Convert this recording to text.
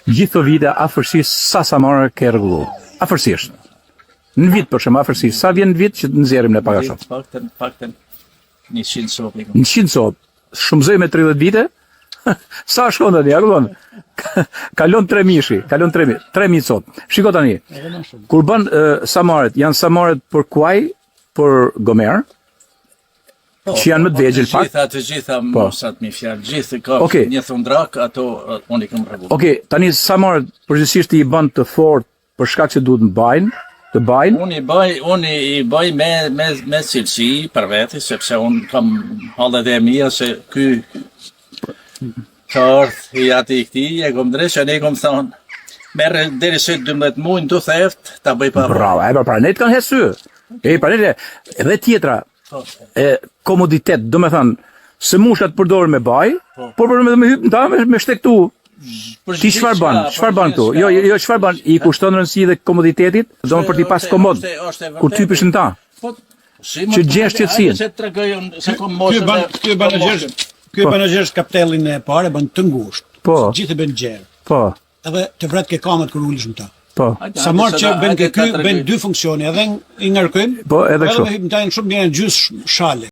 gjithë të vite afërsisht sa Samara ke rregullu. Afërsisht. Në vit për shembull afërsisht, sa vjen në vit që të nxjerrim ne para shop? Fakten 100 sopë. 100 sopë. Shumëzoj me 30 vite? Sa shkon tani, arullon? Kalon 3 mishi, kalon 3000 sopë. Shiko tani. Kur bën Samaret, janë Samaret për kuaj, për gomer, që janë më të vegjël pak. Të gjitha mosat mi fjalë, gjithë ka një thundrak, ato unë i kam rregulluar. Okej, tani Samaret përgjithsisht i bën të fortë për shkak se duhet të bajnë. Unë i baj me cilësi për veti, sepse unë kam hallet e mia se ky ka ardhë i ati i këti, e kom dresh, e ne kom thonë, merre deri se 12 muaj në të theft, ta bëj pa. Bravo, pra ne të kanë hesy. Pra ne edhe tjetra, komoditet, do me thënë, se mushat përdorë me baj, por për me hypë në ta, me shtektu. Ti çfarë bën këtu? Jo, çfarë bën? I kushton rëndësi dhe komoditetit, do më për t'i pas komod. Kur t'hypesh në ta. Që gjesh qetësinë. Ky menaxher kapitellin e parë bën të ngushtë. Po. Gjithë bën gjerë. Po. Edhe të vret ke kamat kur ulesh në ta. Po. Sa marr që bën ky bën dy funksione, edhe i ngarkojmë. Po, edhe kështu. Edhe hip në ta shumë mirë gjys shale.